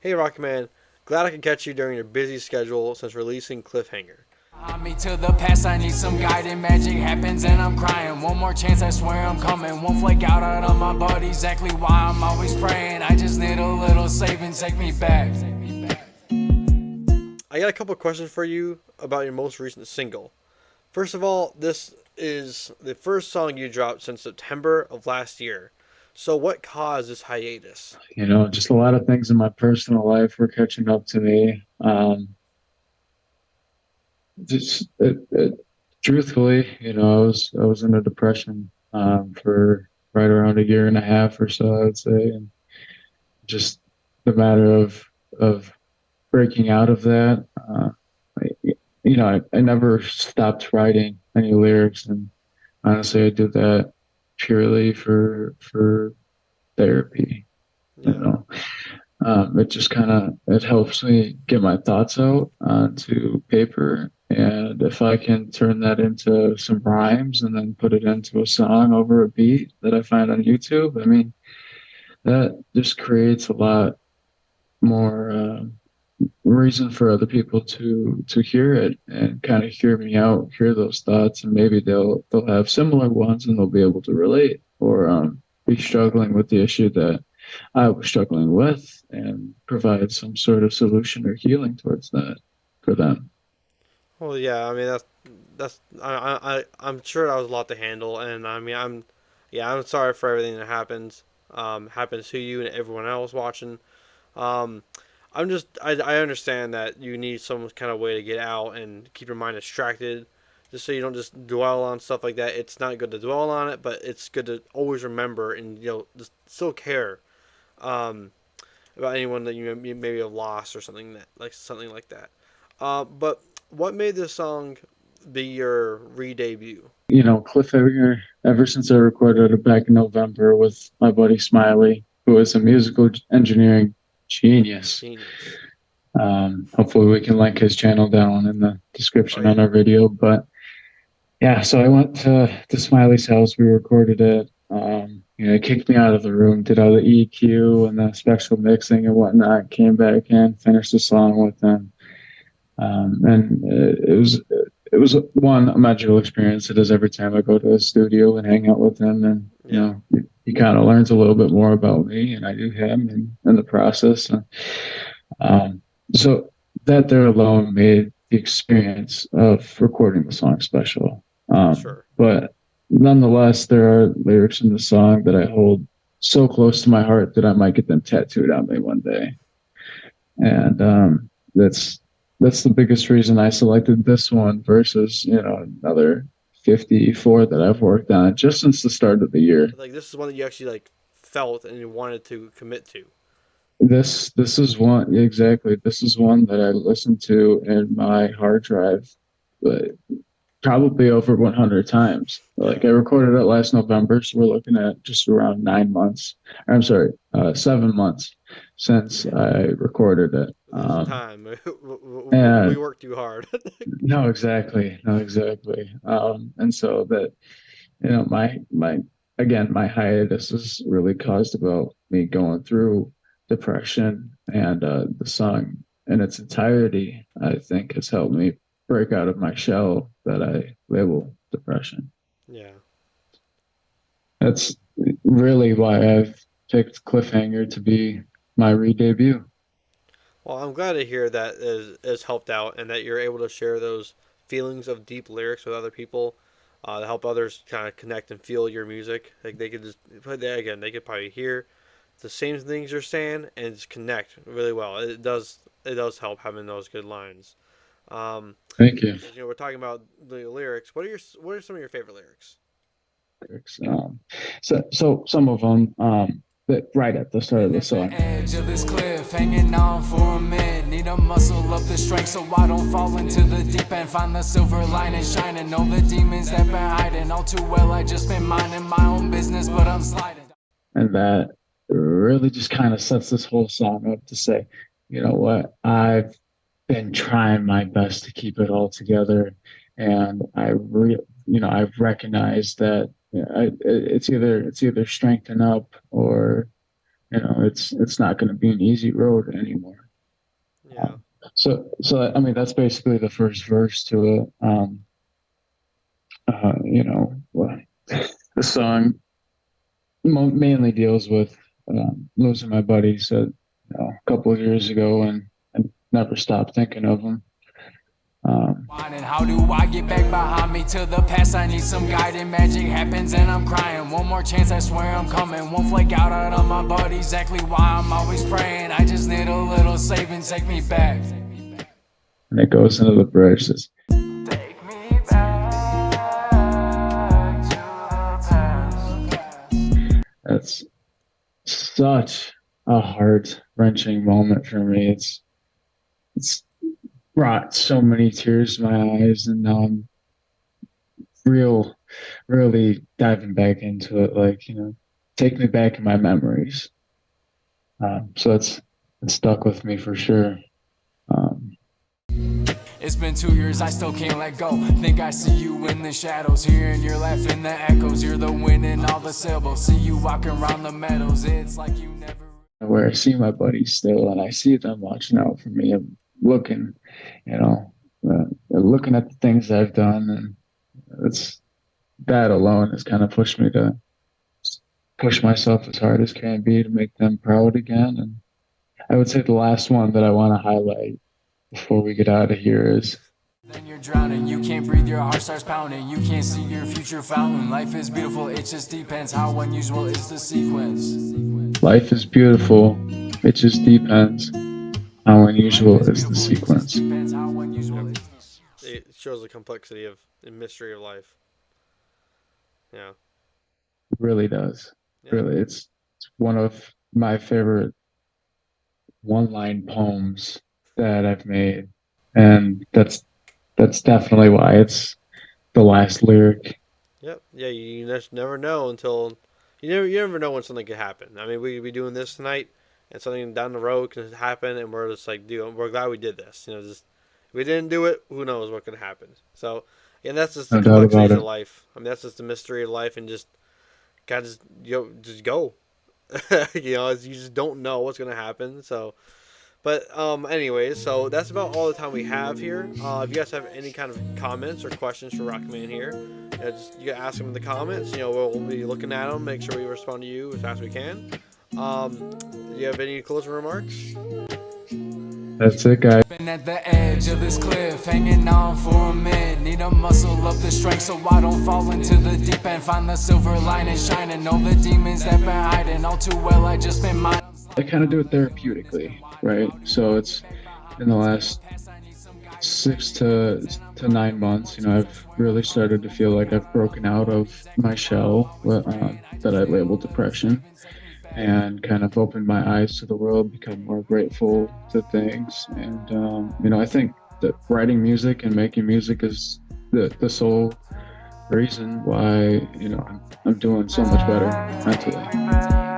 Hey Rockman, glad I could catch you during your busy schedule since releasing Cliffhanger. On me to the past, I need some guiding. Magic happens and I'm crying. One more chance, I swear I'm coming. Won't flake out on my butt, exactly why I'm always praying. I just need a little saving, take me back. I got a couple questions for you about your most recent single. First of all, this is the first song you dropped since September of last year. So, what caused this hiatus? Just a lot of things in my personal life were catching up to me. Just truthfully, I was in a depression for right around a year and a half or so, I would say, and just the matter of breaking out of that. I never stopped writing any lyrics, and honestly, I did that purely for therapy. You Yeah. know, it just kind of it helps me get my thoughts out onto paper, and if I can turn that into some rhymes and then put it into a song over a beat that I find on YouTube, I mean, that just creates a lot more reason for other people to hear it and kind of hear me out, hear those thoughts, and maybe they'll have similar ones and they'll be able to relate or be struggling with the issue that I was struggling with and provide some sort of solution or healing towards that for them. Well, yeah. I mean, I'm sure that was a lot to handle, and I mean, I'm sorry for everything that happens to you and everyone else watching. Um, I understand that you need some kind of way to get out and keep your mind distracted, just so you don't just dwell on stuff like that. It's not good to dwell on it, but it's good to always remember and just still care um, about anyone that you maybe have lost or something like that. But what made this song be your re-debut? Cliffhanger, ever since I recorded it back in November with my buddy Smiley, who is a musical engineering genius. Genius. Hopefully, we can link his channel down in the Oh description on yeah. our video. But yeah, so I went to Smiley's house. We recorded it. He kicked me out of the room, did all the EQ and the special mixing and whatnot. Came back in, finished the song with them, and it was one a magical experience. It is every time I go to the studio and hang out with him, and Yeah. he kind of learns a little bit more about me, and I do him in the process. Um, so that there alone made the experience of recording the song special. Sure. But nonetheless, there are lyrics in the song that I hold so close to my heart that I might get them tattooed on me one day. And that's the biggest reason I selected this one versus another 54 that I've worked on just since the start of the year. Like this is one that you actually felt and you wanted to commit to. This is one exactly. This is one that I listened to in my hard drive, but probably over 100 times. Yeah. Like I recorded it last November, so we're looking at just around 9 months. I'm sorry, 7 months since Yeah. I recorded it. There's time. We And work too hard. no, exactly, no, exactly. And so that my again, my hiatus is really caused about me going through depression, and the song in its entirety, I think, has helped me break out of my shell that I label depression. Yeah. That's really why I've picked Cliffhanger to be my re-debut. Well, I'm glad to hear that is helped out and that you're able to share those feelings of deep lyrics with other people to help others kind of connect and feel your music. Like they could just play that again. They could probably hear the same things you're saying and just connect really well. It does. It does help having those good lines. Um, Thank you. as you know, we're talking about the lyrics. What are some of your favorite lyrics? So some of them, that right at the start of the At the song. edge of this cliff, hanging on for a minute. Need to muscle up the strength so I don't fall into the deep end. Find the silver lining shining. Know the demons that been hiding. All too well, I just been minding my own business, but I'm sliding. And that really just kind of sets this whole song up to say, you know what, I've been trying my best to keep it all together, and I've recognized that it's either strengthen up or it's not going to be an easy road anymore. Yeah. So I mean, that's basically the first verse to it. The song mainly deals with losing my buddies a couple of years ago, and I never stopped thinking of them. Um, And how do I get back behind me to the past? I need some guiding. Magic happens and I'm crying. One more chance, I swear I'm coming. Won't flake out on my buddy. Exactly why I'm always praying. I just need a little saving. Take me back. and it goes into the verses. Take me back to the past. That's such a heart wrenching moment for me. It's brought so many tears to my eyes, and now I'm real, really diving back into it. Like, take me back in my memories. So it's stuck with me for sure. Um, It's been 2 years, I still can't let go. Think I see you in the shadows, hearing your laugh in the echoes. You're the wind in all the sailboats. See you walking around the meadows. It's like you never. where I see my buddies still, and I see them watching out for me. I'm looking, you know, looking at the things I've done, and it's that alone has kind of pushed me to push myself as hard as can be to make them proud again. And I would say the last one that I want to highlight before we get out of here is Then you're drowning, you can't breathe, your heart starts pounding. You can't see your future fountain. Life is beautiful, it just depends how unusual is the sequence. life is beautiful. It just depends how unusual is the sequence. It Depends how unusual it is. It shows the complexity of the mystery of life. Yeah. really does. Yeah. Really, it's one of my favorite one-line poems that I've made, and that's definitely why it's the last lyric. Yep. Yeah. You just never know until you never know when something could happen. I mean, we could be doing this tonight, and something down the road can happen, and we're just like, dude, we're glad we did this. Just if we didn't do it, who knows what could happen. So, and that's just the No doubt about complexities of it. life. I mean, that's just the mystery of life, and just gotta just go. You just don't know what's gonna happen. So, but anyways, so that's about all the time we have here. If you guys have any kind of comments or questions for Rockman here, just you can ask them in the comments. We'll be looking at them, make sure we respond to you as fast as we can. Do you have any closing remarks? That's it, guys. Been at the edge of this cliff, hanging on for a minute. Need to muscle up the strength so I don't fall into the deep end. Find the silver lining shining. Know the demons that been hiding. All too well, I just been mine. I kind of do it therapeutically, right? So it's in the last 6 to 9 months, I've really started to feel like I've broken out of my shell that I labeled depression, and kind of opened my eyes to the world, become more grateful to things. And, I think that writing music and making music is the sole reason why, I'm doing so much better mentally.